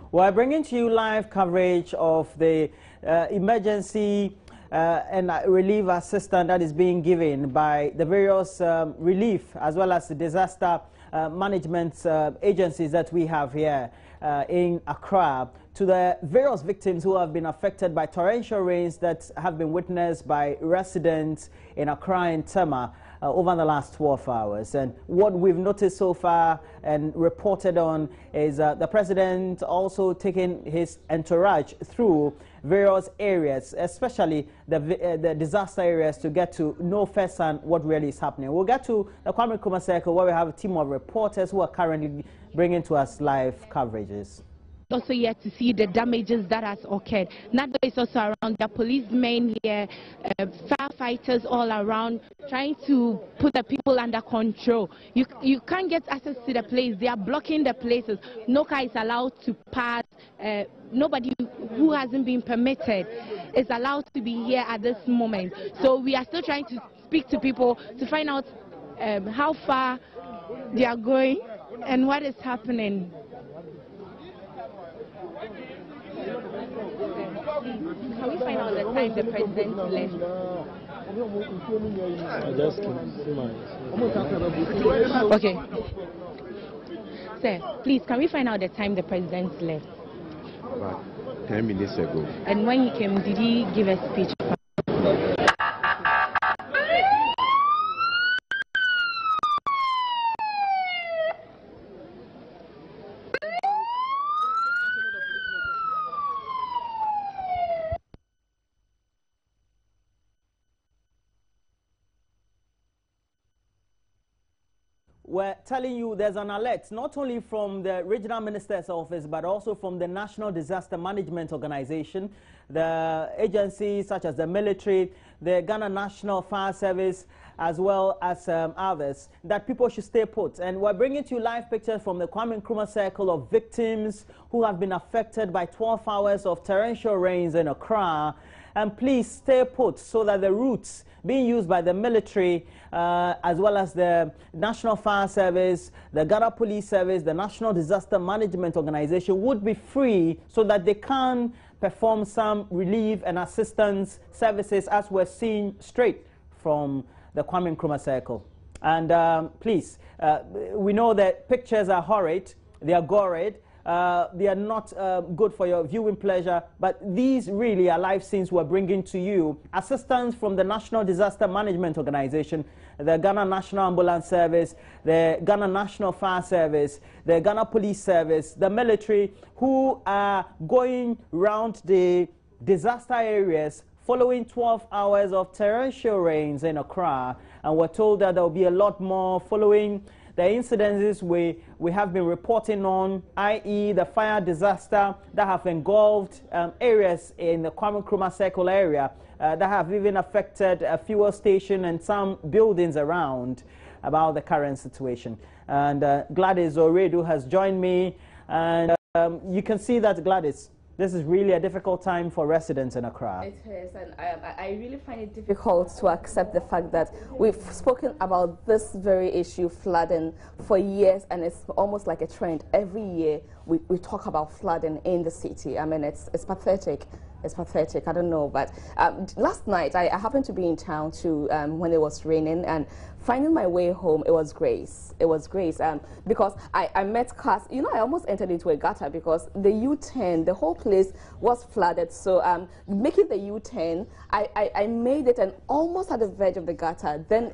We're bringing to you live coverage of the emergency and relief assistance that is being given by the various relief as well as the disaster management agencies that we have here in Accra to the various victims who have been affected by torrential rains that have been witnessed by residents in Accra and Tema over the last 12 hours. And what we've noticed so far and reported on is the president also taking his entourage through various areas, especially the disaster areas, to get to know firsthand what really is happening. We'll get to the Kwame Nkrumah Circle, where we have a team of reporters who are currently bringing to us live coverages. Also yet to see the damages that has occurred. NADO is also around, the policemen here, firefighters all around, trying to put the people under control. You can't get access to the place. They are blocking the places. No car is allowed to pass. Nobody who hasn't been permitted is allowed to be here at this moment. So we are still trying to speak to people to find out how far they are going and what is happening. Can we find out the time the president left? Okay. Sir, please, can we find out the time the president left? About 10 minutes ago. And when he came, did he give a speech? We're telling you there's an alert not only from the regional minister's office but also from the National Disaster Management Organization, the agencies such as the military, the Ghana National Fire Service, as well as others, that people should stay put. And we're bringing to you live pictures from the Kwame Nkrumah Circle of victims who have been affected by 12 hours of torrential rains in Accra. And please stay put so that the routes being used by the military as well as the National Fire Service, the Ghana Police Service, the National Disaster Management Organization would be free so that they can perform some relief and assistance services as we're seeing straight from the Kwame Nkrumah Circle. And please, we know that pictures are horrid, they are gory. They are not good for your viewing pleasure, but these really are live scenes we're bringing to you. Assistance from the National Disaster Management Organization, the Ghana National Ambulance Service, the Ghana National Fire Service, the Ghana Police Service, the military, who are going round the disaster areas following 12 hours of torrential rains in Accra. And we're told that there will be a lot more following the incidences we have been reporting on, i.e. the fire disaster that have engulfed areas in the Kwame Nkrumah Circle area that have even affected a fuel station and some buildings around about the current situation. And Gladys Oredu has joined me, and you can see that, Gladys, this is really a difficult time for residents in Accra. It is, and I really find it difficult to accept the fact that we've spoken about this very issue, flooding, for years, and it's almost like a trend. Every year we talk about flooding in the city. I mean, it's pathetic. It's pathetic. I don't know, but last night I happened to be in town too when it was raining, and finding my way home, it was grace. It was grace because I met cars. You know, I almost entered into a gutter because the U-turn, the whole place was flooded. So making the U-turn, I made it and almost at the verge of the gutter. Then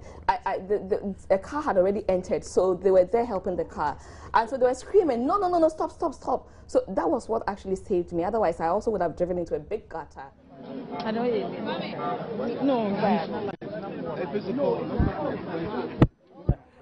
a car had already entered, so they were there helping the car. And so they were screaming, no, no, no, no, stop, stop, stop. So that was what actually saved me. Otherwise, I also would have driven into a big gutter. I know it. No,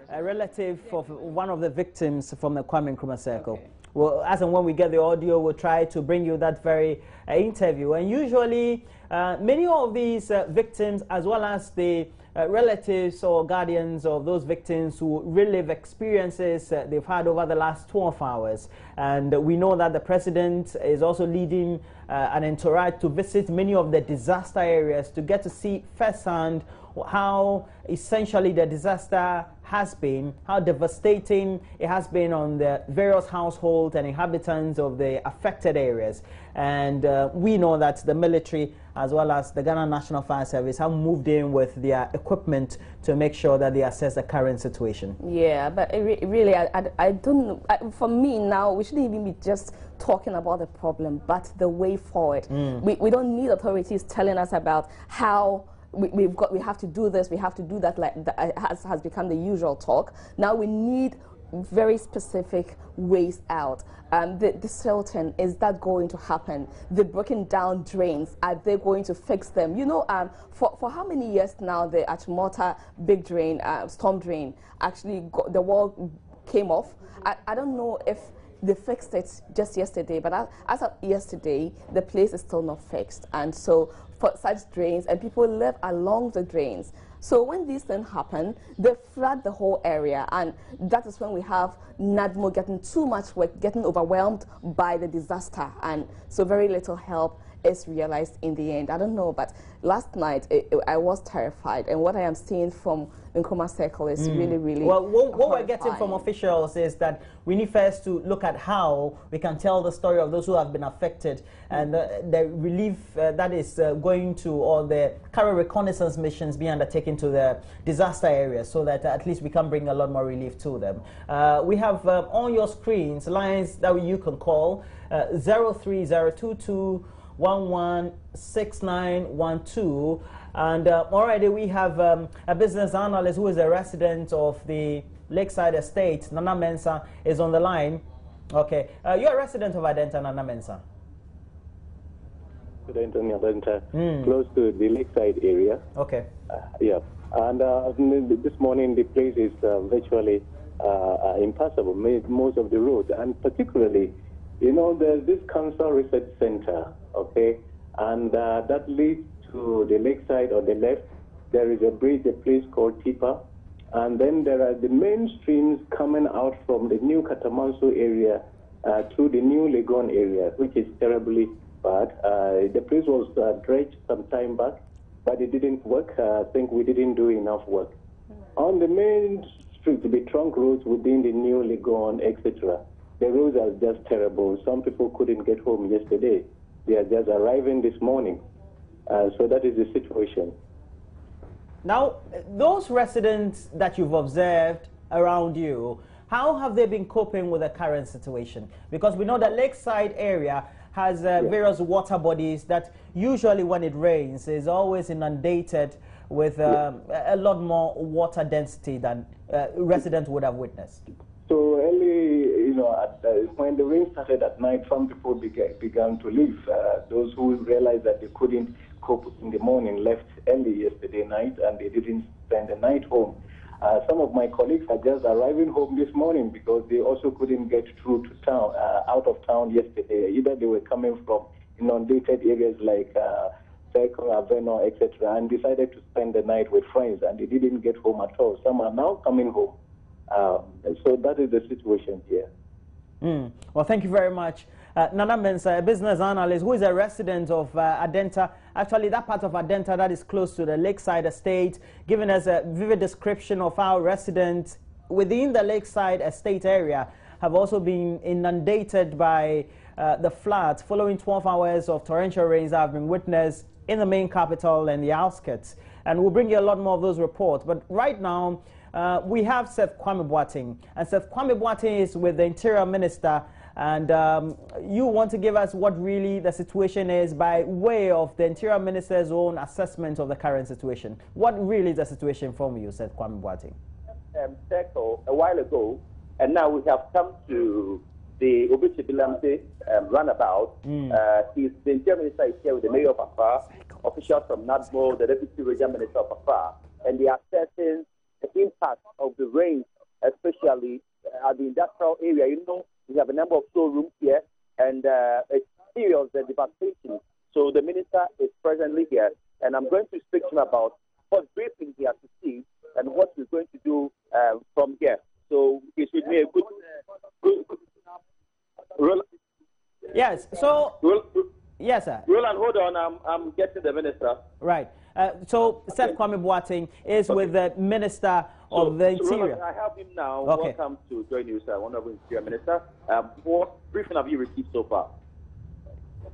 a relative of one of the victims from the Kwame Nkrumah Circle. Okay. Well, as and when we get the audio, we'll try to bring you that very interview. And usually, many of these victims, as well as the relatives or guardians of those victims who relive experiences they've had over the last 12 hours. And we know that the president is also leading an entourage to visit many of the disaster areas to get to see firsthand how essentially the disaster has been, how devastating it has been on the various households and inhabitants of the affected areas. And we know that the military as well as the Ghana National Fire Service have moved in with their equipment to make sure that they assess the current situation. Yeah, but really, I don't, for me now, we shouldn't even be just talking about the problem, but the way forward. We don't need authorities telling us about how we have to do this, we have to do that, like that has become the usual talk. Now we need very specific ways out. The Silton, is that going to happen? The broken down drains, are they going to fix them? You know, for how many years now the Achimota big drain, storm drain, actually the wall came off? I don't know if they fixed it just yesterday, but as of yesterday, the place is still not fixed. And so for such drains, and people live along the drains. So when these things happen, they flood the whole area, and that is when we have NADMO getting too much work, getting overwhelmed by the disaster, and so very little help is realized in the end. I don't know, but last night I was terrified, and what I am seeing from Nkrumah Circle is really, really well. What we're getting from officials is that we need first to look at how we can tell the story of those who have been affected, and the relief that is going to, or the current reconnaissance missions being undertaken to the disaster areas, so that at least we can bring a lot more relief to them. We have on your screens lines that you can call 03022 116912, and already we have a business analyst who is a resident of the Lakeside Estate. Nana Mensah is on the line. Okay, you're a resident of Adenta, Nana Mensah. Close to the Lakeside area. Okay. Yeah, and this morning the place is virtually impassable, most of the roads, and particularly, you know, there's this Cancer Research Center, okay, and that leads to the lakeside on the left. There is a bridge, a place called Tipa, and then there are the main streams coming out from the new Katamanso area to the new Legon area, which is terribly bad. The place was dredged some time back, but it didn't work. I think we didn't do enough work. On the main street, the trunk roads within the new Legon, etc., the roads are just terrible. Some people couldn't get home yesterday. They are just arriving this morning. So that is the situation. Now, those residents that you've observed around you, how have they been coping with the current situation? Because we know the lakeside area has various water bodies that usually when it rains is always inundated with a lot more water density than residents would have witnessed. So early, you know, when the rain started at night, some people began to leave. Those who realized that they couldn't cope in the morning left early yesterday night, and they didn't spend the night home. Some of my colleagues are just arriving home this morning because they also couldn't get through to town, out of town yesterday. Either they were coming from inundated areas like Circle, Aveno, etc., and decided to spend the night with friends, and they didn't get home at all. Some are now coming home. So that is the situation here. Well, thank you very much. Nana Mensah, a business analyst who is a resident of Adenta, actually that part of Adenta that is close to the Lakeside Estate, giving us a vivid description of how residents within the Lakeside Estate area have also been inundated by the floods following 12 hours of torrential rains that have been witnessed in the main capital and the outskirts. And we'll bring you a lot more of those reports. But right now, we have Seth Kwame Boateng, and Seth Kwame Boateng is with the Interior Minister, and you want to give us what really the situation is by way of the Interior Minister's own assessment of the current situation. What really is the situation from you, Seth Kwame Boateng? Circle a while ago, and now we have come to the Obichibilamte runabout. The Interior Minister is here with the Mayor of Accra, officials from NADMO, the Deputy Regional Minister of Accra, and they are assessing the impact of the rain, especially at the industrial area. You know, we have a number of showrooms here, and it's serious, the devastation. So the minister is presently here, and I'm going to speak to him about what's briefing here to see and what we're going to do from here. So it should be a good yes. So Yes, sir. Roland, hold on. I'm getting the minister. Right. So Seth Kwame Boateng is with the Minister of the Interior. Roland, I have him now. Okay. Welcome to join you, sir. Honorable Interior Minister. What briefing have you received so far?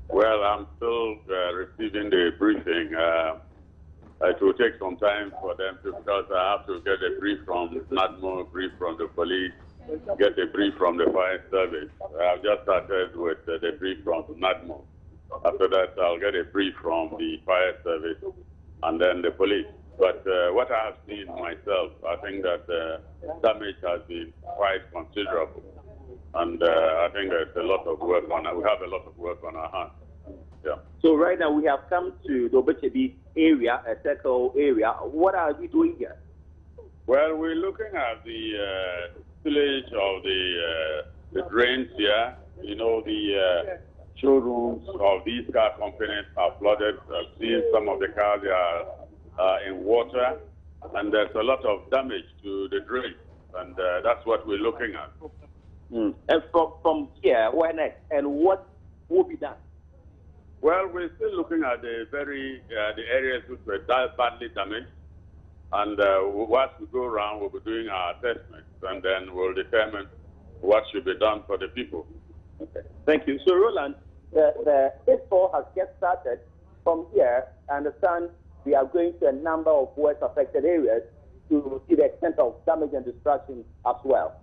Well, I'm still receiving the briefing. It will take some time for them to, because I have to get a brief from NADMO, brief from the police, get a brief from the fire service. I've just started with the brief from NADMO. After that, I'll get a brief from the fire service and then the police. But what I have seen myself, I think that damage has been quite considerable. And I think there's a lot of work on it. We have a lot of work on our hands. Yeah. So right now we have come to the Obechebi area, a circle area. What are we doing here? Well, we're looking at the spillage of the drains here. You know, the showrooms of these car companies are flooded. I've seen some of the cars are in water, and there's a lot of damage to the drains, and that's what we're looking at. And from here, where next, and what will be done? Well, we're still looking at the areas which were badly damaged, and once we go around, we'll be doing our assessments, and then we'll determine what should be done for the people. Okay. Thank you. So, Roland, the ISPO has just started. From here, I understand we are going to a number of worst affected areas to see the extent of damage and destruction as well.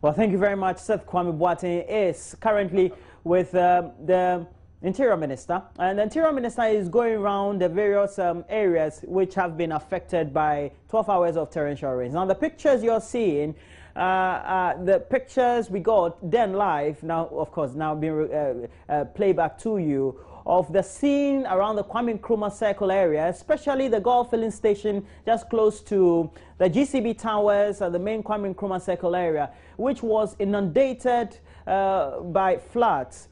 Well, thank you very much. Seth Kwame Boateng is currently with the Interior Minister, and the Interior Minister is going around the various areas which have been affected by 12 hours of torrential rains. Now, the pictures you're seeing, the pictures we got then live, now, of course, now being played back to you, of the scene around the Kwame Nkrumah Circle area, especially the Gulf filling station just close to the GCB Towers and the main Kwame Nkrumah Circle area, which was inundated by floods.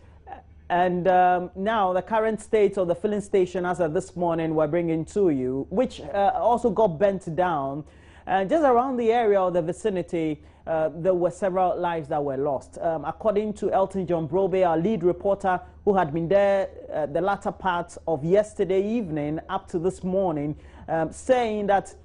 And now the current state of the filling station, as of this morning, we're bringing to you, which also got bent down. And just around the area of the vicinity, there were several lives that were lost. According to Elton John Brobe, our lead reporter, who had been there the latter part of yesterday evening up to this morning, saying that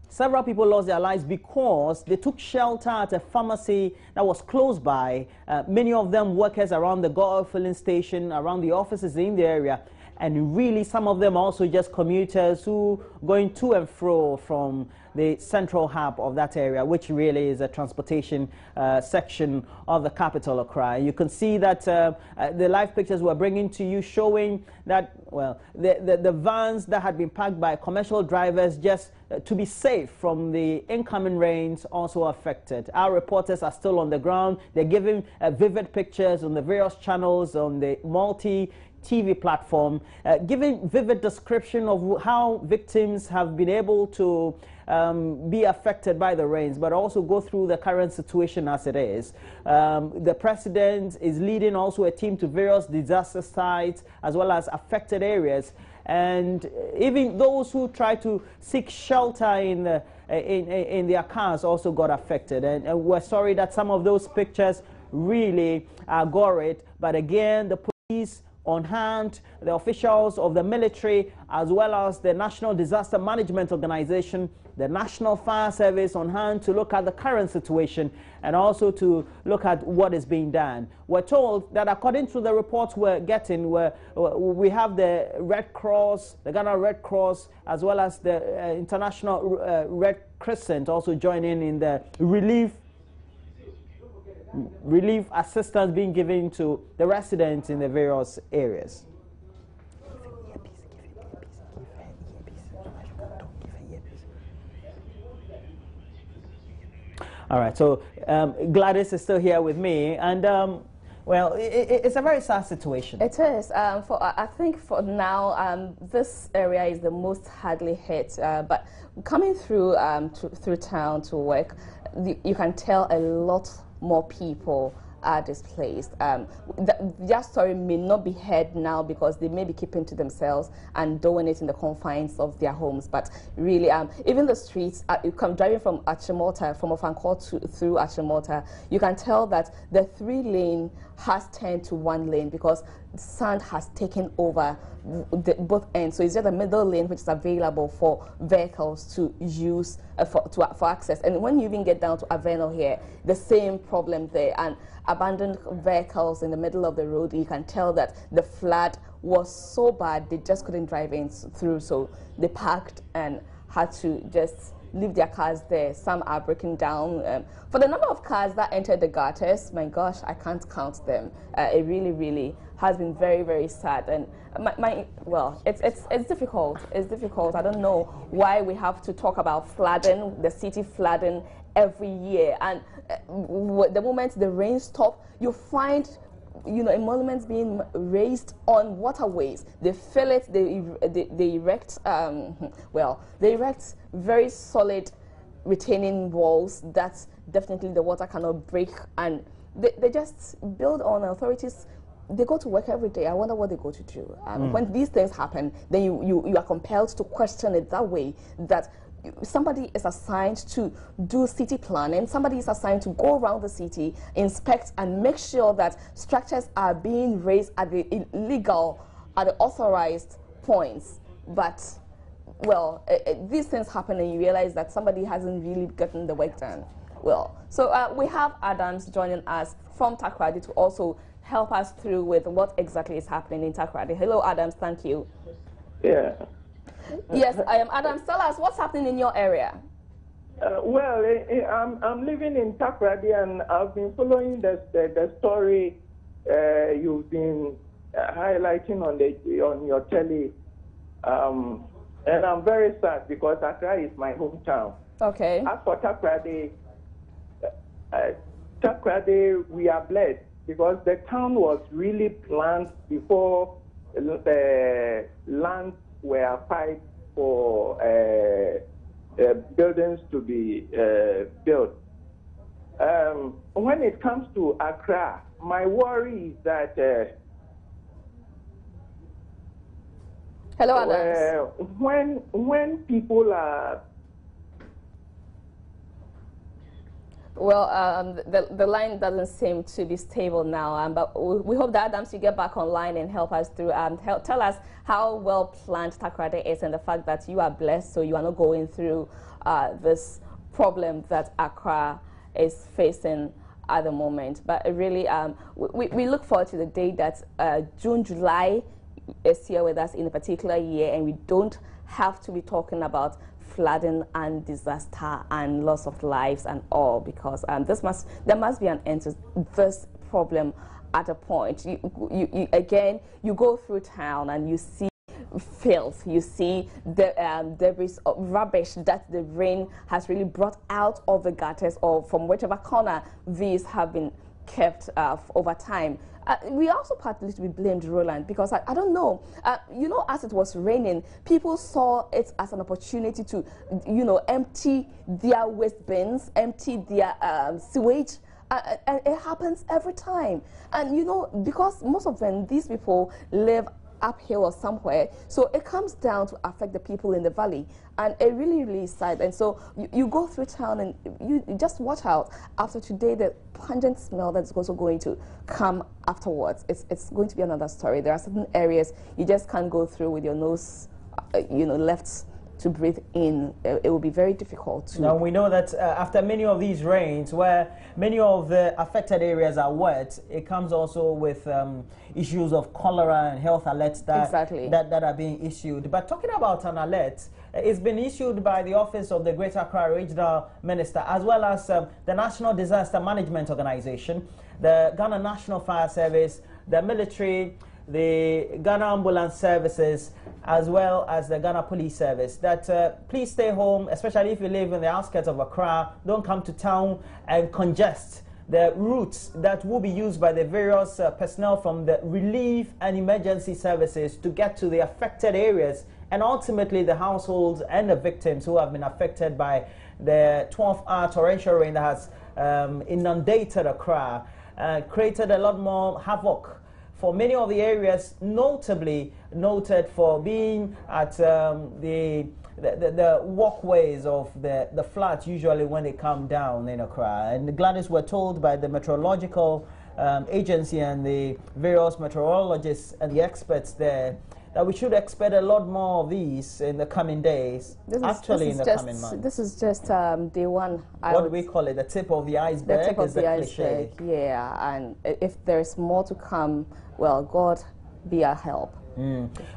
several people lost their lives because they took shelter at a pharmacy that was close by. Many of them workers around the Gulf filling station, around the offices in the area. And really, some of them also just commuters who going to and fro from the central hub of that area, which really is a transportation section of the capital, Accra. You can see that the live pictures we're bringing to you showing that, well, the vans that had been parked by commercial drivers just to be safe from the incoming rains also affected. Our reporters are still on the ground. They're giving vivid pictures on the various channels on the multi-TV platform, giving vivid description of how victims have been able to be affected by the rains, but also go through the current situation as it is. The president is leading also a team to various disaster sites as well as affected areas. And even those who try to seek shelter in their cars also got affected. And we're sorry that some of those pictures really are gory. But again, the police on hand, the officials of the military, as well as the National Disaster Management Organization, the National Fire Service on hand to look at the current situation and also to look at what is being done. We're told that according to the reports we're getting, we have the Red Cross, the Ghana Red Cross, as well as the International Red Crescent also joining in the relief assistance being given to the residents in the various areas. All right, so Gladys is still here with me, and well, it's a very sad situation. It is. I think for now, this area is the most hardly hit. But coming through through town to work, you can tell a lot more people are displaced. Their story may not be heard now because they may be keeping to themselves and doing it in the confines of their homes. But really, even the streets, you come driving from Achimota, from Ofankor through Achimota, you can tell that the 3-lane has turned to 1 lane because sand has taken over both ends. So it's just a middle lane which is available for vehicles to use for access. And when you even get down to Aveno here, the same problem there. And abandoned vehicles in the middle of the road, you can tell that the flood was so bad they just couldn't drive in through. So they parked and had to just leave their cars there. Some are breaking down. For the number of cars that entered the gutters, my gosh, I can't count them. It really, really has been very, very sad. And well, it's difficult. It's difficult. I don't know why we have to talk about flooding, the city flooding every year. And the moment the rain stops, you find monuments being raised on waterways. They fill it, they erect, they erect very solid retaining walls that definitely the water cannot break, and they just build on. Authorities, they go to work every day. I wonder what they go to do. When these things happen, then you are compelled to question it that way, that somebody is assigned to do city planning, somebody is assigned to go around the city, inspect and make sure that structures are being raised at the authorized points. But, well, these things happen and you realize that somebody hasn't really gotten the work done. Well, so we have Adams joining us from Takoradi to also help us through with what exactly is happening in Takoradi. Hello, Adams, thank you. Yeah. Yes, I am Adams. Tell us what's happening in your area. I'm living in Takoradi, and I've been following the story you've been highlighting on your telly, and I'm very sad because Accra is my hometown. Okay. As for Takoradi, we are blessed because the town was really planned before the land were applied for buildings to be built. When it comes to Accra, my worry is that hello, Adams. When people are the line doesn't seem to be stable now, but we hope that Adams, you get back online and help us through. Tell us how well planned Takoradi is and the fact that you are blessed, so you are not going through this problem that Accra is facing at the moment. But really, we look forward to the day that June, July is here with us in a particular year, and we don't have to be talking about flooding and disaster and loss of lives and all, because there must be an end to this problem at a point. You go through town and you see filth, you see the debris, rubbish that the rain has really brought out of the gutters or from whichever corner these have been kept over time. We also partly to be blamed, Roland, because I don't know. As it was raining, people saw it as an opportunity to, empty their waste bins, empty their sewage. And it happens every time. And, because most of them, these people live uphill or somewhere, so it comes down to affect the people in the valley, and it really, really is sad. And so you go through town and you just watch out. After today, the pungent smell that's also going to come afterwards, it's going to be another story. There are certain areas you just can't go through with your nose left to breathe in. It will be very difficult to. Now we know that after many of these rains, where many of the affected areas are wet, it comes also with issues of cholera and health alerts that are being issued. But talking about an alert, it's been issued by the Office of the Greater Accra Regional Minister, as well as the National Disaster Management Organization, the Ghana National Fire Service, the military, the Ghana Ambulance Services, as well as the Ghana Police Service, that please stay home, especially if you live in the outskirts of Accra. Don't come to town and congest the routes that will be used by the various personnel from the relief and emergency services to get to the affected areas, and ultimately the households and the victims who have been affected by the 12-hour torrential rain that has inundated Accra. created a lot more havoc for many of the areas, notably noted for being at the walkways of the flats usually when they come down in Accra. And Gladys, were told by the meteorological agency and the various meteorologists and the experts there that we should expect a lot more of these in the coming days, in the coming months. This is just day one. What do we call it? The tip of the iceberg? The tip of the iceberg, yeah. And if there's more to come, well, God be our help.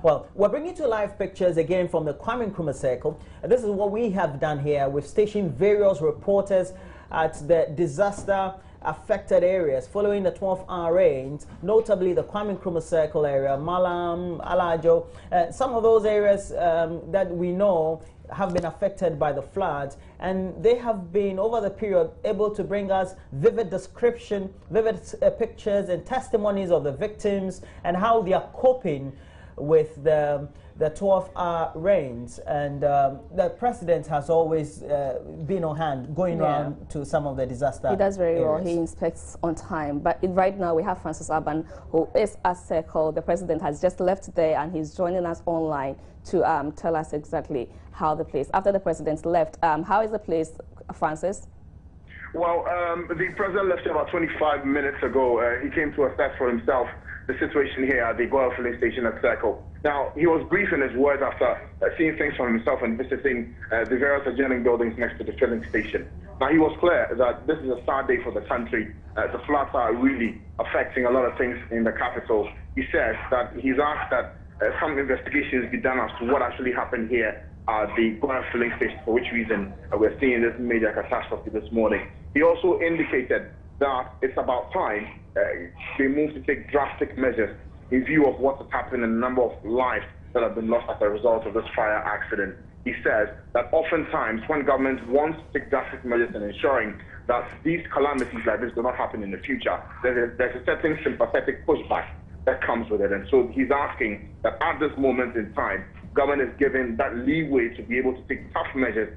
Well, we're bringing you live pictures again from the Kwame Nkrumah Circle. This is what we have done here. We've stationed various reporters at the disaster affected areas following the 12-hour rains, notably the Kwame Nkrumah Circle area, Malam, Alajo. Some of those areas that we know have been affected by the floods, and they have been, over the period, able to bring us vivid description, vivid pictures and testimonies of the victims and how they are coping with the 12-hour rains. And the president has always been on hand, going around to some of the disaster. He does very areas. well. He inspects on time. But right now we have Francis Aban, who is at Circle. The president has just left there, and he's joining us online to tell us exactly how the place, after the president left, how is the place, Francis? Well, the president left about 25 minutes ago. He came to assess for himself the situation here at the oil filling station at Circle. Now, he was brief in his words after seeing things for himself and visiting the various adjoining buildings next to the filling station. Now, he was clear that this is a sad day for the country. The floods are really affecting a lot of things in the capital. He says that he's asked that some investigations be done as to what actually happened here at the oil filling station, for which reason we're seeing this major catastrophe this morning. He also indicated that it's about time they move to take drastic measures in view of what has happened and the number of lives that have been lost as a result of this fire accident. He says that oftentimes when government wants to take drastic measures in ensuring that these calamities like this do not happen in the future, there's a certain sympathetic pushback that comes with it. And so he's asking that at this moment in time, government is given that leeway to be able to take tough measures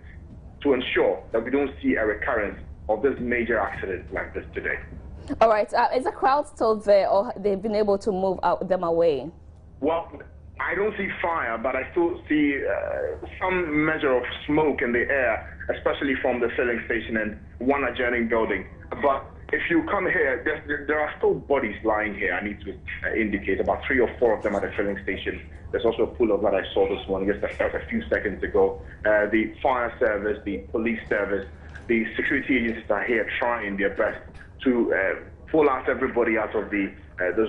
to ensure that we don't see a recurrence of this major accident like this today. All right. Is the crowd still there, or they've been able to move them away? Well, I don't see fire, but I still see some measure of smoke in the air, especially from the filling station and one adjoining building. But if you come here, there are still bodies lying here. I need to indicate about 3 or 4 of them at the filling station. There's also a pool of blood I saw this morning, just a few seconds ago. The fire service, the police service, the security agencies are here trying their best to pull out everybody out of the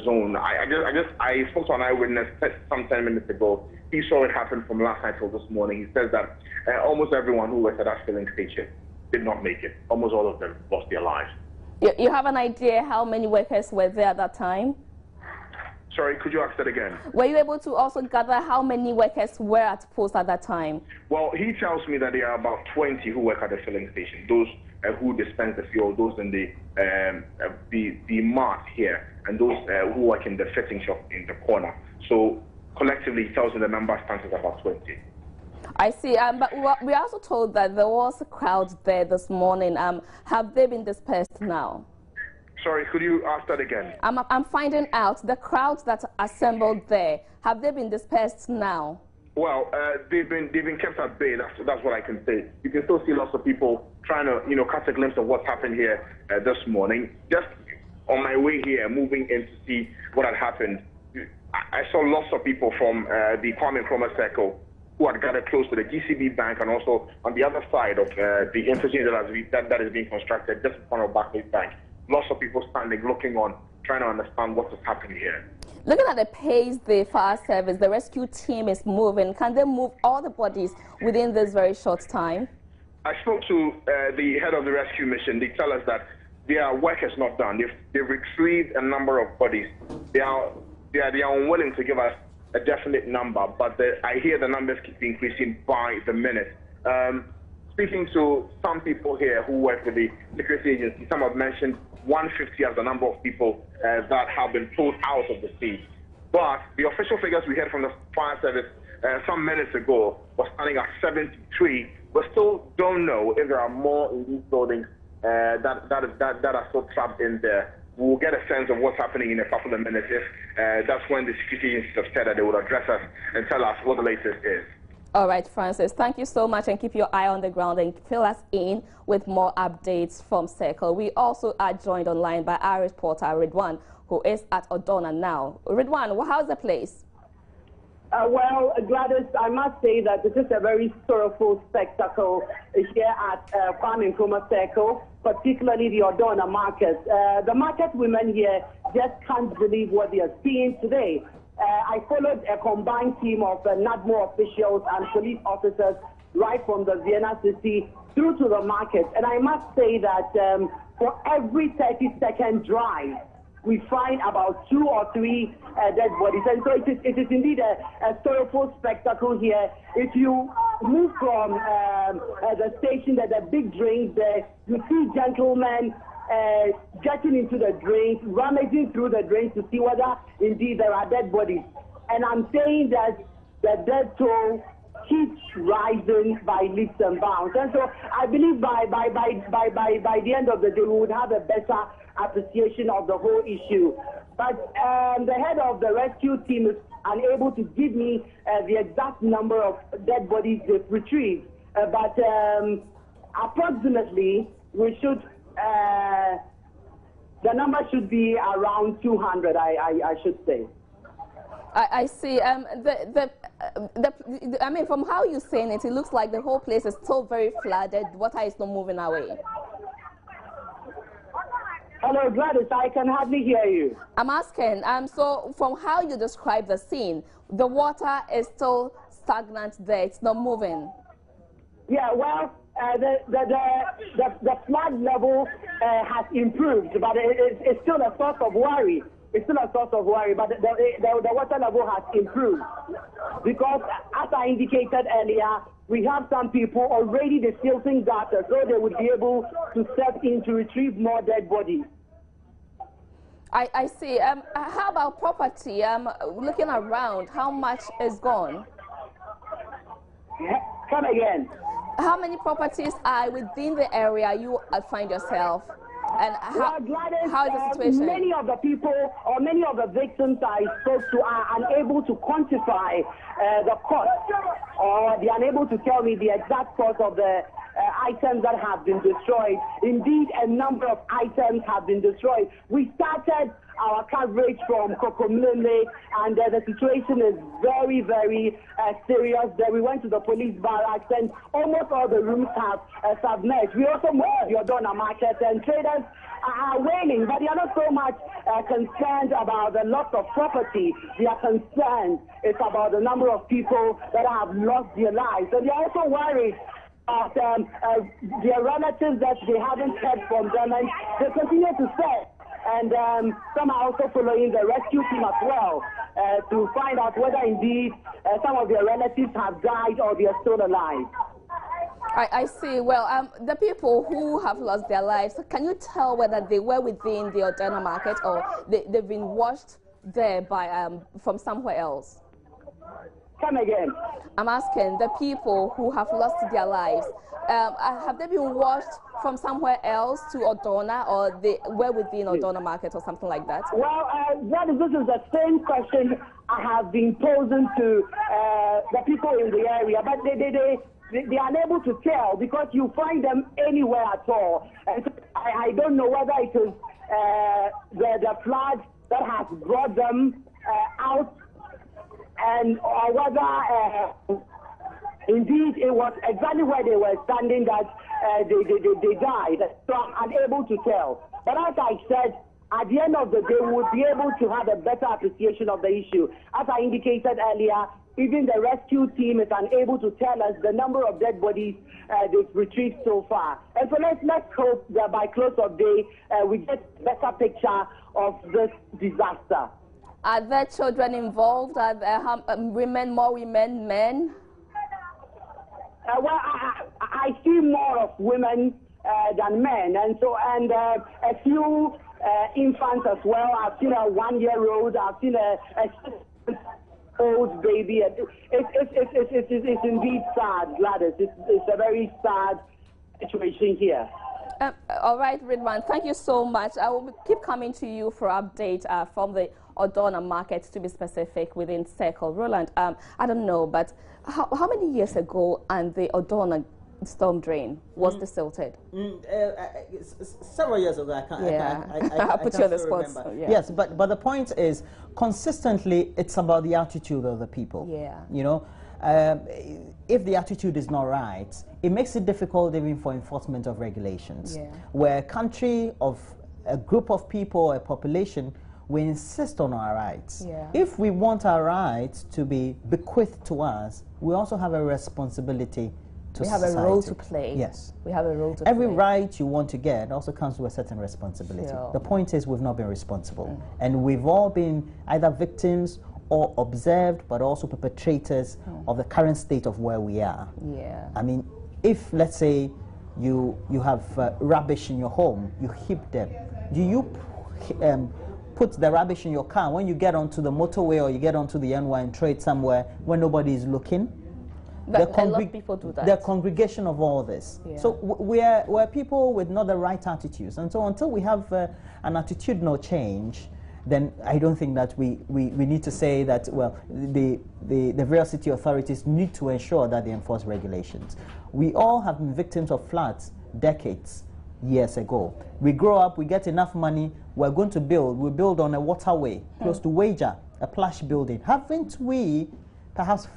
zone. I spoke to an eyewitness some 10 minutes ago. He saw it happen from last night till this morning. He says that almost everyone who was at that filling station did not make it. Almost all of them lost their lives. You have an idea how many workers were there at that time? Sorry, could you ask that again? Were you able to also gather how many workers were at post at that time? Well, he tells me that there are about 20 who work at the filling station. Those who dispense the fuel, those in the mart here, and those who work in the fitting shop in the corner. So collectively, he tells me the number stands at about 20. I see. But we are also told that there was a crowd there this morning. Have they been dispersed now? Sorry, could you ask that again? I'm finding out the crowds that assembled there, have they been dispersed now? Well, they've been kept at bay. That's what I can say. You can still see lots of people trying to catch a glimpse of what's happened here this morning. Just on my way here, moving in to see what had happened, I saw lots of people from the Kwame Nkrumah Circle who had gathered close to the GCB Bank and also on the other side of the interchange that is being constructed just in front of Barclays Bank. Lots of people standing, looking on, trying to understand what is happening here. Looking at the pace the fire service, the rescue team is moving, can they move all the bodies within this very short time? I spoke to the head of the rescue mission. They tell us that their work is not done. They've retrieved a number of bodies. They are unwilling to give us a definite number, but I hear the numbers keep increasing by the minute. Speaking to some people here who work with the security agency, some have mentioned 150 as the number of people that have been pulled out of the sea. But the official figures we heard from the fire service some minutes ago was standing at 73. We still don't know if there are more in these buildings that are still trapped in there. we'll get a sense of what's happening in a couple of minutes. If that's when the security agencies have said that they would address us and tell us what the latest is. All right, Francis, thank you so much, and keep your eye on the ground and fill us in with more updates from Circle. We also are joined online by our reporter, Ridwan, who is at Odona now. Ridwan, how's the place? Well, Gladys, I must say that this is a very sorrowful spectacle here at Kwame Nkrumah Circle, particularly the Odona market. The market women here just can't believe what they are seeing today. I followed a combined team of NADMO officials and police officers right from the Vienna city through to the market. And I must say that for every 30-second drive, we find about 2 or 3 dead bodies. And so it is indeed a sorrowful spectacle here. If you move from the station, there's a big drain there. You see gentlemen getting into the drains, rummaging through the drains to see whether indeed there are dead bodies. And I'm saying that the death toll keeps rising by leaps and bounds. And so I believe by the end of the day, we would have a better appreciation of the whole issue. But the head of the rescue team is unable to give me the exact number of dead bodies they've retrieved. But approximately, we should, the number should be around 200, I should say. I see. I mean, from how you're saying it, it looks like the whole place is still very flooded. Water is not moving away. Hello, Gladys. I can hardly hear you. I'm asking. So, from how you describe the scene, the water is still stagnant there. It's not moving. Yeah. Well, the flood level has improved, but it's still a source of worry. It's still a source of worry, but the water level has improved because, as I indicated earlier, we have some people already distilling data, so they would be able to step in to retrieve more dead bodies. I see. How about property? Looking around, how much is gone? Come again. How many properties are within the area you find yourself? And how is the situation? Many of the people or many of the victims I spoke to are unable to quantify the cost, or they are unable to tell me the exact cost of the items that have been destroyed. Indeed, a number of items have been destroyed. We started our coverage from Kokomlele, and the situation is very, very serious. There we went to the police barracks, and almost all the rooms have submerged. We also moved to the Odona market, and traders are wailing, but they are not so much concerned about the loss of property. They are concerned it's about the number of people that have lost their lives. And they are also worried about their relatives that they haven't heard from them, and they continue to say. And some are also following the rescue team as well to find out whether indeed some of their relatives have died or they are still alive. I see. Well, the people who have lost their lives, can you tell whether they were within the Odona market or they've been washed there by from somewhere else? Come again. I'm asking the people who have lost their lives, have they been washed from somewhere else to Odona, or they were within Odona market or something like that? Well, this is the same question I have been posing to the people in the area, but they are unable to tell because you find them anywhere at all. And so I don't know whether it is the flood that has brought them out, and or whether indeed it was exactly where they were standing that they died. So I'm unable to tell. But as I said, at the end of the day, we would be able to have a better appreciation of the issue. As I indicated earlier, even the rescue team is unable to tell us the number of dead bodies they've retrieved so far. And so let's hope that by close of day, we get a better picture of this disaster. Are there children involved? Are there more women, men? Well, I see more of women than men, and a few infants as well. I've seen a 1-year-old. I've seen a 6-month-old baby. It's indeed sad, Gladys. It's a very sad situation here. All right, Ridwan, thank you so much. I will keep coming to you for update from the Odona market, to be specific, within Circle. Roland, I don't know, but how many years ago and the Odona storm drain was desilted? Several years ago. I put you on the spot. So, yeah. Yes, but the point is, consistently, it's about the attitude of the people. Yeah. You know, if the attitude is not right, it makes it difficult even for enforcement of regulations. Yeah. Where a country of a group of people, a population, we insist on our rights. Yeah. If we want our rights to be bequeathed to us, we also have a responsibility to society. We have a role to play. Yes. We have a role to play. Every right you want to get also comes with a certain responsibility. Sure. The point is, we've not been responsible. And we've all been either victims or observed, but also perpetrators of the current state of where we are. Yeah. I mean, if, let's say, you have rubbish in your home, you heap them. Do you put the rubbish in your car when you get onto the motorway or you get onto the NY and throw it somewhere when nobody is looking? But a lot of people do that. The congregation of all this. Yeah. So we're people with not the right attitudes. And so until we have an attitudinal change, then I don't think that we need to say that, well, the various city authorities need to ensure that they enforce regulations. We all have been victims of floods decades, years ago. We grow up, we get enough money, we're going to build. We build on a waterway close to Wager, a plush building. Haven't we perhaps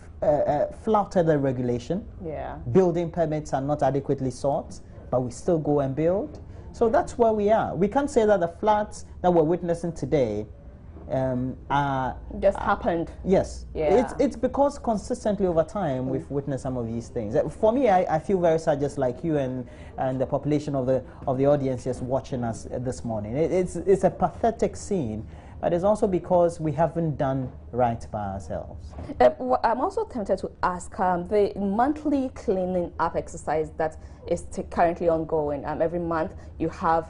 flouted the regulation? Yeah. Building permits are not adequately sought, but we still go and build. So that's where we are. We can't say that the floods that we're witnessing today just happened. Yes. Yeah. It's because consistently over time we've witnessed some of these things. For me, I feel very sad, just like you and the population of the audience just watching us this morning. It's a pathetic scene, but it's also because we haven't done right by ourselves. I'm also tempted to ask the monthly cleaning up exercise that is currently ongoing. Every month you have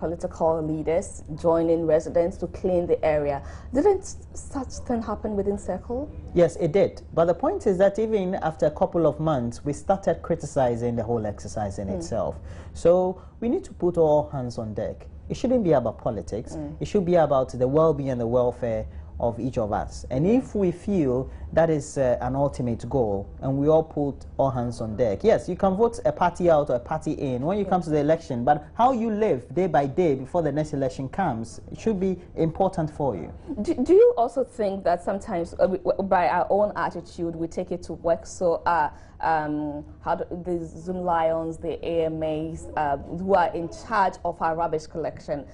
political leaders joining residents to clean the area. Didn't such thing happen within Circle? Yes, it did. But the point is that even after a couple of months, we started criticizing the whole exercise in itself. So we need to put all hands on deck. It shouldn't be about politics. It should be about the well-being and the welfare of each of us. And if we feel that is an ultimate goal, and we all put all hands on deck, yes, you can vote a party out or a party in when you come to the election, but how you live day by day before the next election comes, it should be important for you. Do you also think that sometimes by our own attitude we take it to work? So the Zoom Lions, the AMAs, who are in charge of our rubbish collection,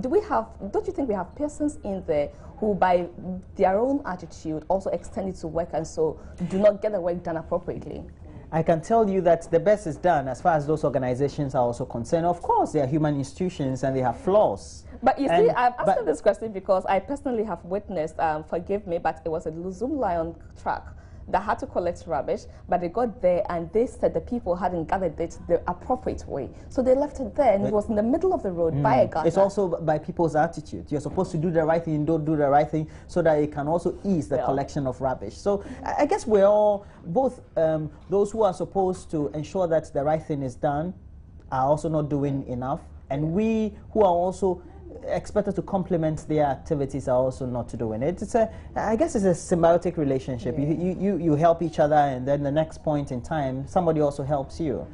don't you think we have persons in there who by their own attitude also extend it to work and so do not get the work done appropriately? I can tell you that the best is done as far as those organizations are also concerned. Of course, they are human institutions and they have flaws. But you see, I'm asking this question because I personally have witnessed, forgive me, but it was a Zoom Lion truck that had to collect rubbish, but they got there and they said the people hadn't gathered it the appropriate way. So they left it there and it was in the middle of the road by a gutter. It's also by people's attitude. You're supposed to do the right thing, don't do the right thing, so that it can also ease the collection of rubbish. So I guess we're all, both those who are supposed to ensure that the right thing is done are also not doing enough, and we who are also expected to complement their activities are also not doing it. I guess it's a symbiotic relationship. Yeah. You help each other, and then the next point in time, somebody also helps you.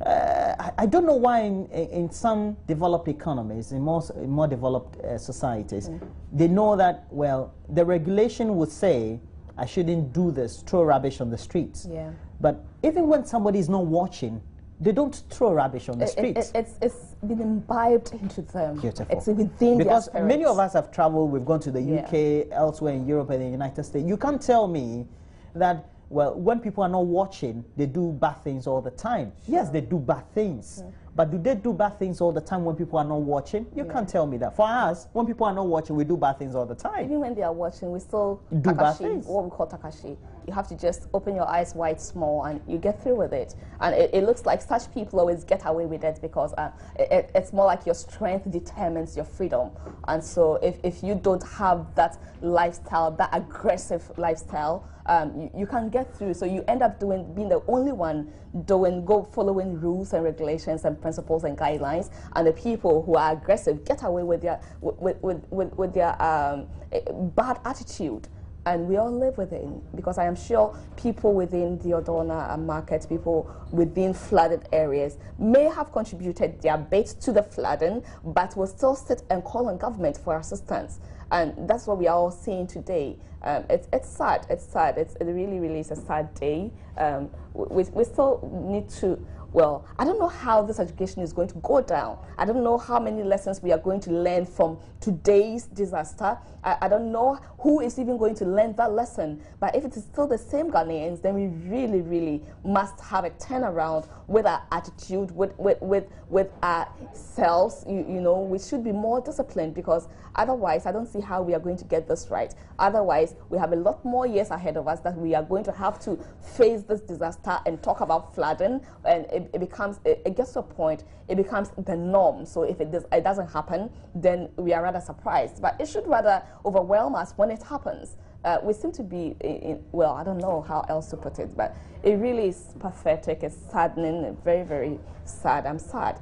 I don't know why in some developed economies, in more developed societies, they know that, well, the regulation would say, I shouldn't do this, throw rubbish on the streets. Yeah. But even when somebody is not watching, they don't throw rubbish on the streets. It's been imbibed into them. Beautiful. It's within because their many of us have traveled, we've gone to the UK, elsewhere in Europe and the United States. You can't tell me that, well, when people are not watching, they do bad things all the time. Sure. Yes, they do bad things. But do they do bad things all the time when people are not watching? You can't tell me that. For us, when people are not watching, we do bad things all the time. Even when they are watching, we still do bad things. What we call takashi. You have to just open your eyes wide small and you get through with it. And it looks like such people always get away with it because it's more like your strength determines your freedom. And so if you don't have that lifestyle, that aggressive lifestyle, you can get through. So you end up being the only one following rules and regulations and principles and guidelines, and the people who are aggressive get away with their bad attitude. And we all live with it, because I am sure people within the Odona market, people within flooded areas may have contributed their bit to the flooding, but will still sit and call on government for assistance. And that's what we are all seeing today. It's sad. It's sad. It really, really is a sad day. We still need to. Well, I don't know how this education is going to go down. I don't know how many lessons we are going to learn from today's disaster. I don't know who is even going to learn that lesson. But if it is still the same Ghanaians, then we really, really must have a turnaround with our attitude, with ourselves. You know, we should be more disciplined, because otherwise, I don't see how we are going to get this right. Otherwise, we have a lot more years ahead of us that we are going to have to face this disaster and talk about flooding, and it gets to a point, it becomes the norm. So if it doesn't happen, then we are rather surprised. But it should rather overwhelm us when it happens. We seem to be, well, I don't know how else to put it, but it really is pathetic, it's saddening, very, very sad. I'm sad.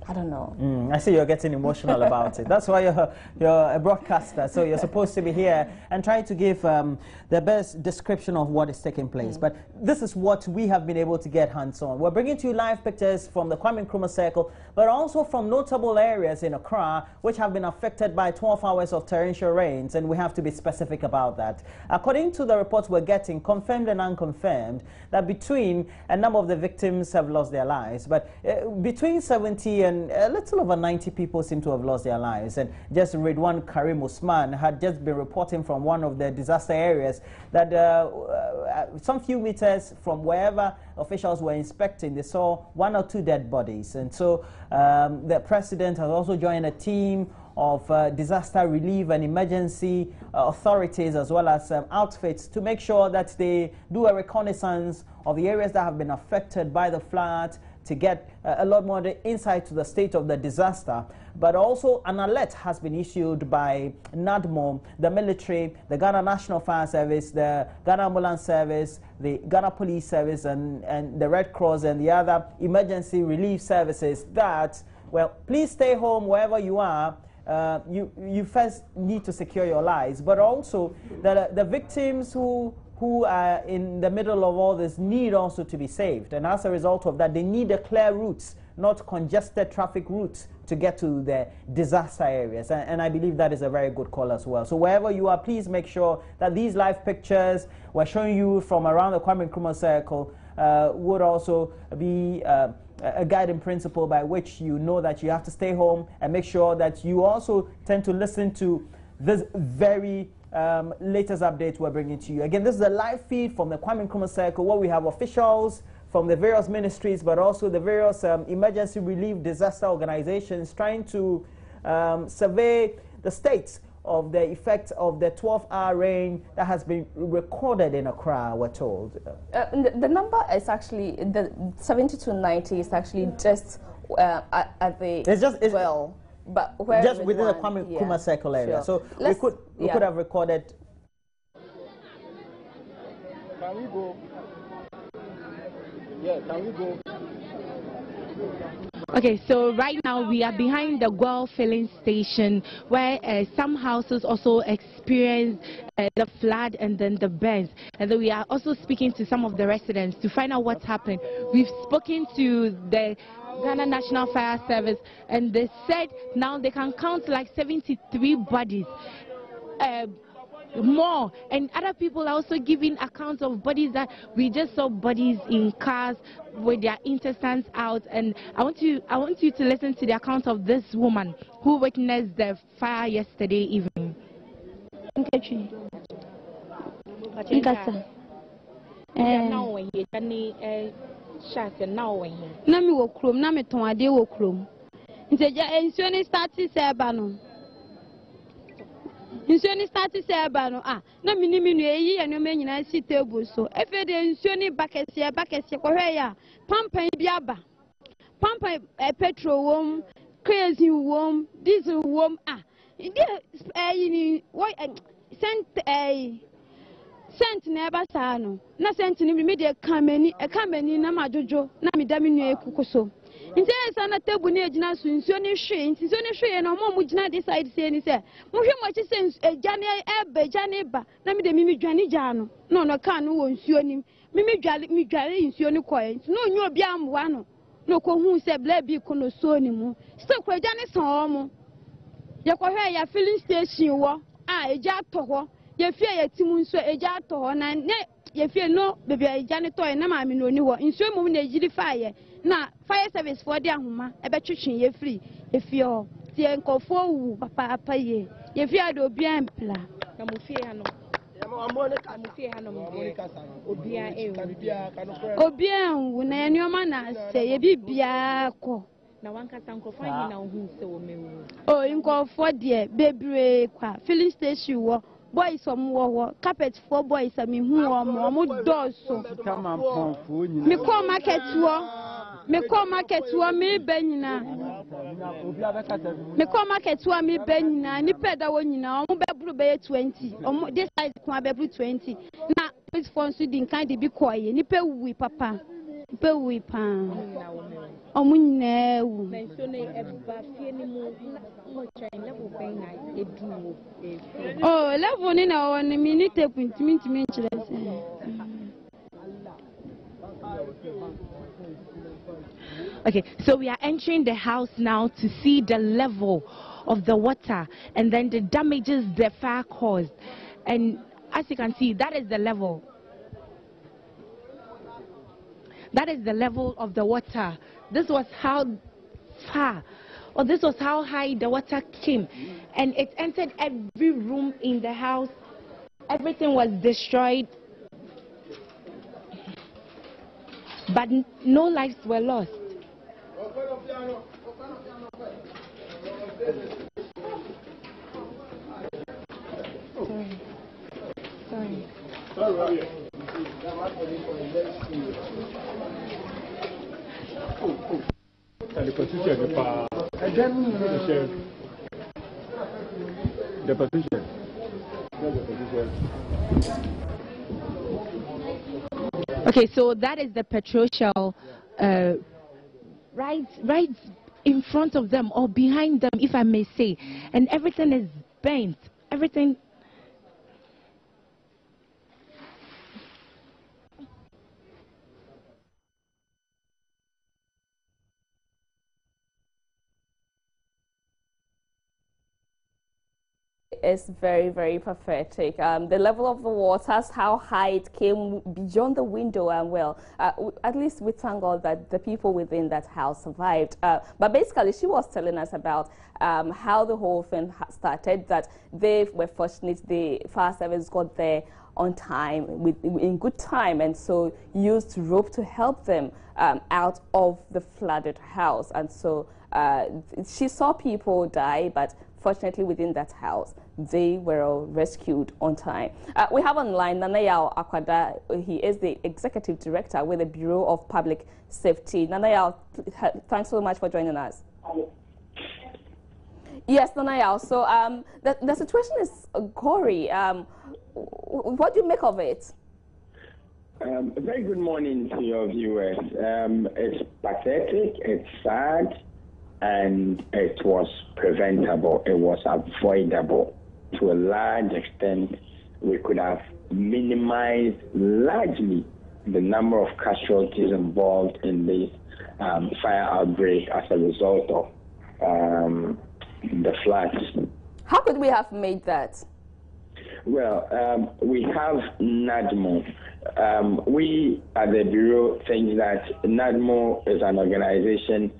I don't know. I see you're getting emotional about it. That's why you're a broadcaster, so you're supposed to be here and try to give the best description of what is taking place. But this is what we have been able to get hands-on. We're bringing to you live pictures from the Kwame Nkrumah Circle, but also from notable areas in Accra which have been affected by 12 hours of torrential rains, and we have to be specific about that. According to the reports we're getting, confirmed and unconfirmed, that between a number of the victims have lost their lives, but between 70 and a little over 90 people seem to have lost their lives. And just Ridwan Karim Usman had just been reporting from one of the disaster areas that some few meters from wherever officials were inspecting, they saw 1 or 2 dead bodies. And so the president has also joined a team of disaster relief and emergency authorities, as well as outfits, to make sure that they do a reconnaissance of the areas that have been affected by the flood, to get a lot more insight to the state of the disaster. But also an alert has been issued by NADMO, the military, the Ghana National Fire Service, the Ghana Ambulance Service, the Ghana Police Service, and the Red Cross and the other emergency relief services that, well, please stay home wherever you are. You first need to secure your lives, but also the victims who are in the middle of all this need also to be saved. And as a result of that, they need a clear routes, not congested traffic routes, to get to the disaster areas. And I believe that is a very good call as well. So wherever you are, please make sure that these live pictures we're showing you from around the Kwame Nkrumah Circle would also be a guiding principle by which you know that you have to stay home, and make sure that you also tend to listen to this very latest update we're bringing to you. Again, this is a live feed from the Kwame Nkrumah Circle, where we have officials from the various ministries, but also the various emergency relief disaster organizations trying to survey the states of the effect of the 12-hour rain that has been recorded in Accra, we're told. The number is actually, the 70 to 90 is actually just at the, but where just within the Kwame Nkrumah Circle area. So we could have recorded. Can we go? Yeah, can we go? Okay, so right now we are behind the Guel filling station, where some houses also experienced the flood and then the burns. And then we are also speaking to some of the residents to find out what's happened. We've spoken to the Ghana National Fire Service, and they said now they can count like 73 bodies. More, and other people are also giving accounts of bodies that we just saw bodies in cars with their intestines out. And I want you to listen to the account of this woman who witnessed the fire yesterday evening. Insuani started sebano na miniminu eyi eno me nyina si table so efe de insuani bakese kohwe pampan bi aba pampan petrol wom crazy wom diesel wom ni why sent never sano na sent ni me de kameni na majojo na me da menu ekuko so Nti sana tebu ne ejina so nsuo ne hwe nti nsuo ne hwe na mo gina this side say ni say mo hwe mo chi say eja ne eba eja ne ba na me de mi dwane gya no no no ka no wo nsuo nim mi dware nsuo ne koye nti no nyu obi amwa no no ko hu say bla bi ko no so ni mu still ko eja ne san mo ye ko hwe ya filling station wo a eja to ho ye fie ye timu nsuo eja to ho na ne ye fie no bebi eja ne to ye na ma me no ni ho nsuo mum na ejiri fa ye na fire service for the ahoma ebe twetwen ye free e fie ho tie nkofo wu papa apa ye fie ade obi ampla na mo fie ha no obi anwu na ye nyoma na se ye bibia ko na wankasa nkofo anyi na ohun se wo mewu nkofo de bebre kwa filling station wo boys wo carpet for boys am hu mo doso me call market wo me benyina me benyina ni peda wo nyina omo bebru be 20 omo this size kwa bebru 20 na police force din kan de bi koye ni pe wi papa pe wi pa omo nyina wu na so ne eba fie ni mo train level ben na edu level ni na wo ni mi tape ntimi nchire Okay, so we are entering the house now to see the level of the water and then the damages the fire caused. And as you can see, that is the level. That is the level of the water. This was how far, or this was how high the water came. And it entered every room in the house. Everything was destroyed. But no lives were lost. Sorry. The position. Okay, so that is the petrol shell right in front of them or behind them, if I may say, and everything is bent. Everything. Is very, very pathetic. The level of the waters, how high it came beyond the window, and well, at least we thank God that the people within that house survived. But basically, she was telling us about how the whole thing started, that they were fortunate, the fire service got there on time, in good time, and so used rope to help them out of the flooded house. And so she saw people die, but fortunately within that house, they were all rescued on time. We have online Nanayao Akwada. He is the Executive Director with the Bureau of Public Safety. Nanayao, thanks so much for joining us. Yes, Nanayao. So the situation is gory. What do you make of it? A very good morning to your viewers. It's pathetic, it's sad, and it was preventable. It was avoidable. To a large extent, we could have minimized largely the number of casualties involved in this fire outbreak as a result of the floods. How could we have made that? Well, we have NADMO. We at the Bureau think that NADMO is an organization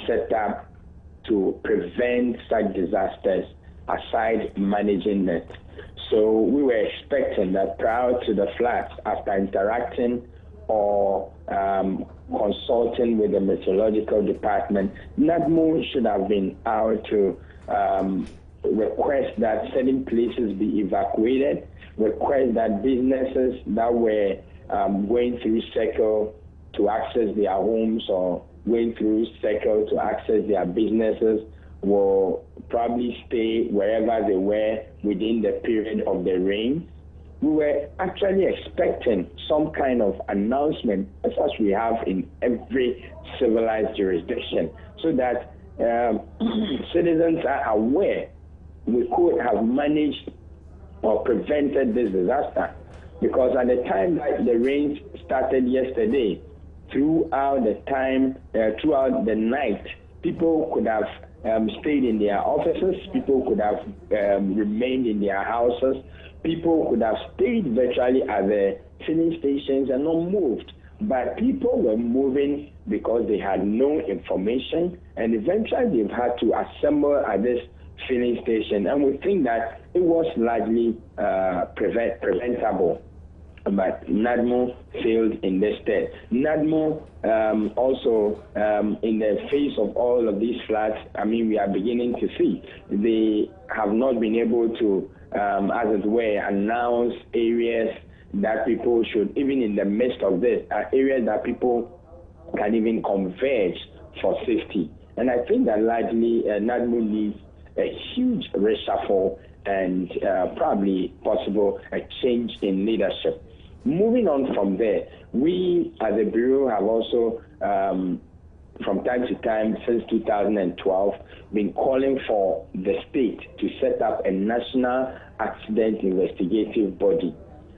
set up to prevent such disasters aside managing it. So we were expecting that prior to the floods, after interacting or consulting with the meteorological department, NADMO should have been out to request that certain places be evacuated, request that businesses that were going through Circle to access their homes or going through Circle to access their businesses will probably stay wherever they were within the period of the rain, we were actually expecting some kind of announcement, as we have in every civilized jurisdiction, so that citizens are aware we could have managed or prevented this disaster. Because at the time that the rains started yesterday, throughout the night, people could have stayed in their offices, people could have remained in their houses, people could have stayed virtually at the filling stations and not moved. But people were moving because they had no information, and eventually they've had to assemble at this filling station. And we think that it was largely preventable. But NADMO failed in this step. NADMO also, in the face of all of these floods, we are beginning to see they have not been able to, as it were, announce areas that people should, even in the midst of this, areas that people can even converge for safety. And I think that largely NADMO needs a huge reshuffle and probably possible a change in leadership. Moving on from there, we as a Bureau have also, from time to time since 2012, been calling for the state to set up a national accident investigative body.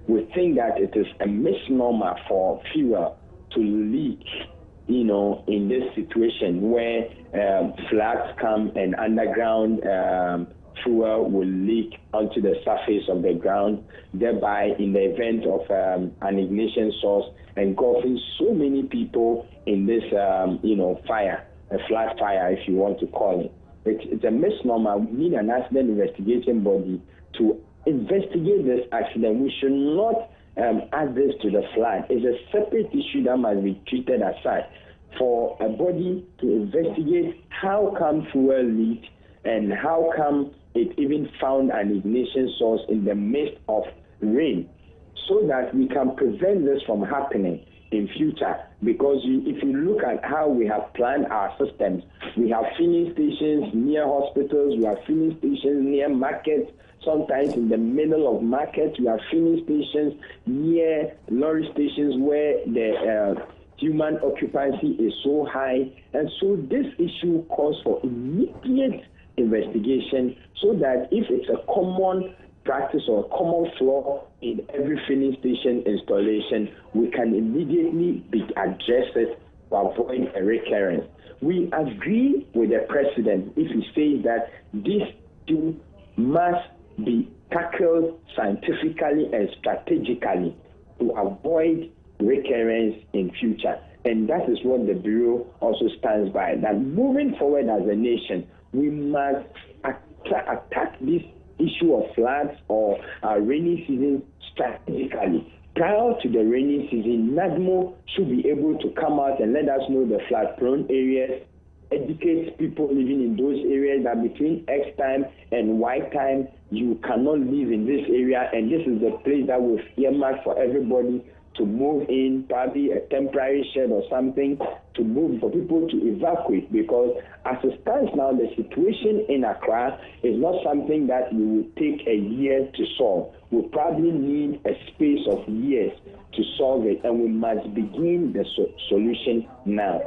We think that it is a misnomer for fuel to leak, in this situation where floods come and underground fuel will leak onto the surface of the ground, thereby in the event of an ignition source engulfing so many people in this, fire, a flat fire, if you want to call it. It's a misnomer. We need an accident investigation body to investigate this accident. We should not add this to the flood. It's a separate issue that must be treated aside. For a body to investigate how come fuel leaked and how come it even found an ignition source in the midst of rain, so that we can prevent this from happening in future. Because if you look at how we have planned our systems, we have filling stations near hospitals, we have filling stations near markets, sometimes in the middle of markets, we have filling stations near lorry stations where the human occupancy is so high. And so this issue calls for immediate investigation, so that if it's a common practice or a common flaw in every filling station installation, we can immediately address it to avoid a recurrence. We agree with the president if he says that this issue must be tackled scientifically and strategically to avoid recurrence in future. And that is what the Bureau also stands by, that moving forward as a nation, we must attack this issue of floods or rainy season strategically. Prior to the rainy season, NADMO should be able to come out and let us know the flood-prone areas, educate people living in those areas that between X time and Y time, you cannot live in this area, and this is the place that we've earmarked for everybody to move in, probably a temporary shed or something to move for people to evacuate, because as it stands now, the situation in Accra is not something that we will take a year to solve. We'll probably need a space of years to solve it, and we must begin the solution now.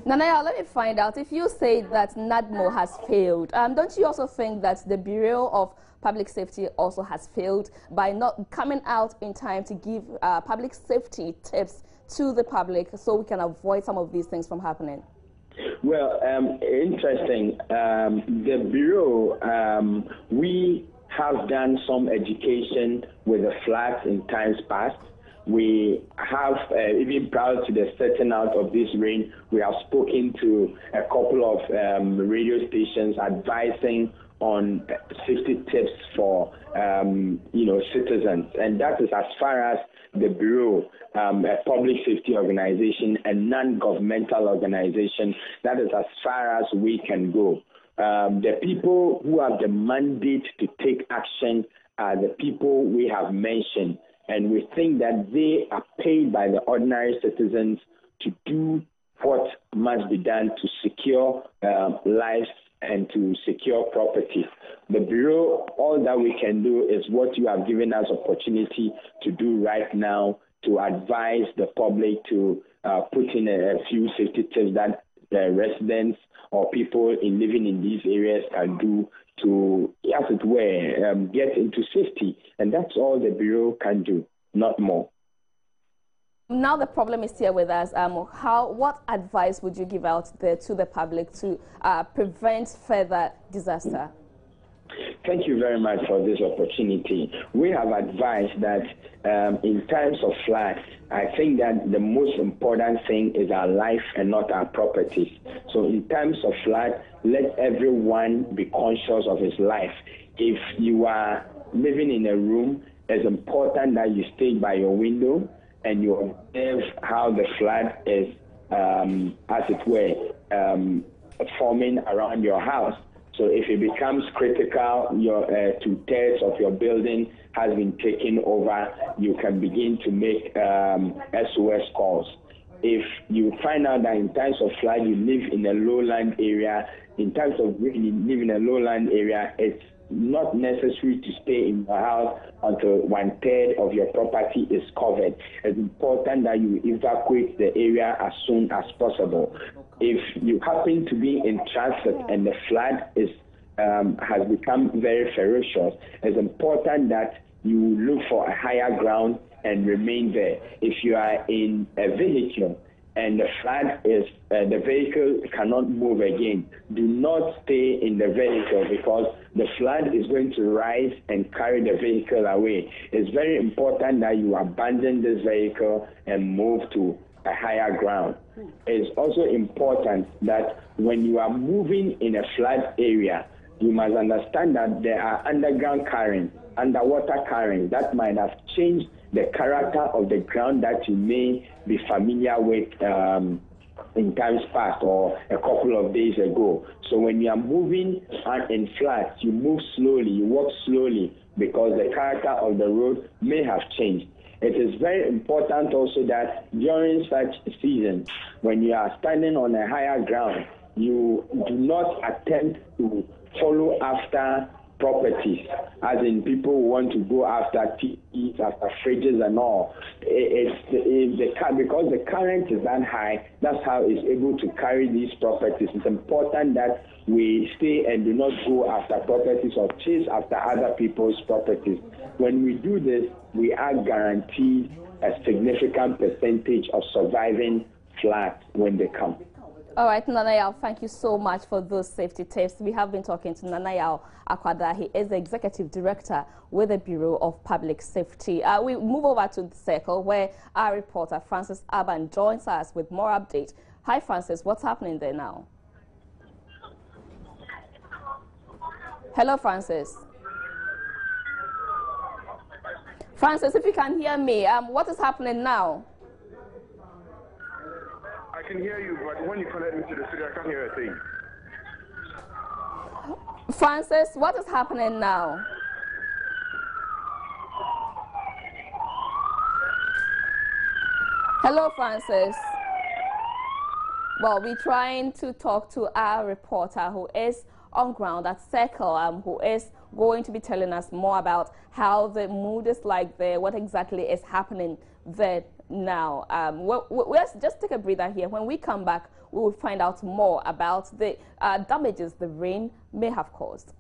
Nanaya, let me find out, if you say that NADMO has failed, don't you also think that the Bureau of Public Safety also has failed by not coming out in time to give public safety tips to the public so we can avoid some of these things from happening? Well, interesting. The Bureau, we have done some education with the floods in times past. We have, even prior to the setting out of this rain, we have spoken to a couple of radio stations advising on safety tips for, citizens. And that is as far as the Bureau, a public safety organization, a non-governmental organization, that is as far as we can go. The people who have the mandate to take action are the people we have mentioned. And we think that they are paid by the ordinary citizens to do what must be done to secure lives and to secure properties. The Bureau, all that we can do is what you have given us opportunity to do right now, to advise the public to put in a few safety tips that the residents or people living in these areas can do to, as it were, get into safety. And that's all the Bureau can do, not more. Now the problem is here with us. What advice would you give out there to the public to prevent further disaster? Thank you very much for this opportunity. We have advised that in times of flood, I think that the most important thing is our life and not our properties. So in times of flood, let everyone be conscious of his life. If you are living in a room, it's important that you stay by your window and you observe how the flood is, as it were, forming around your house. So if it becomes critical, your 2/3 of your building has been taken over, you can begin to make SOS calls. If you find out that in times of flood you live in a lowland area, in times of rain you live in a lowland area, it's not necessary to stay in your house until 1/3 of your property is covered. It's important that you evacuate the area as soon as possible. If you happen to be in transit and the flood has become very ferocious, it's important that you look for a higher ground and remain there. If you are in a vehicle and the flood is, the vehicle cannot move again, do not stay in the vehicle because the flood is going to rise and carry the vehicle away. It's very important that you abandon this vehicle and move to a higher ground. It's also important that when you are moving in a flood area, you must understand that there are underground currents, underwater currents that might have changed the character of the ground that you may be familiar with in times past or a couple of days ago. So when you are moving in floods, you move slowly, you walk slowly because the character of the road may have changed. It is very important also that during such season, when you are standing on a higher ground, you do not attempt to follow after properties, as in people who want to go after TVs, after fridges and all. Because the current is that high, that's how it's able to carry these properties. It's important that we stay and do not go after properties or chase after other people's properties. When we do this, we are guaranteed a significant percentage of surviving floods when they come. All right, Nanayao, thank you so much for those safety tips. We have been talking to Nanayao Akwada. He is the Executive Director with the Bureau of Public Safety. We move over to the circle where our reporter Francis Aban joins us with more updates. Hi, Francis. What's happening there now? Hello, Francis. Francis, if you can hear me, what is happening now? I can hear you, but when you connect me to the studio, I can't hear a thing. Francis, what is happening now? Hello, Francis. Well, we're trying to talk to our reporter who is on ground at Circle, who is going to be telling us more about how the mood is like there, what exactly is happening there now. Let's just take a breather here. When we come back, we will find out more about the damages the rain may have caused.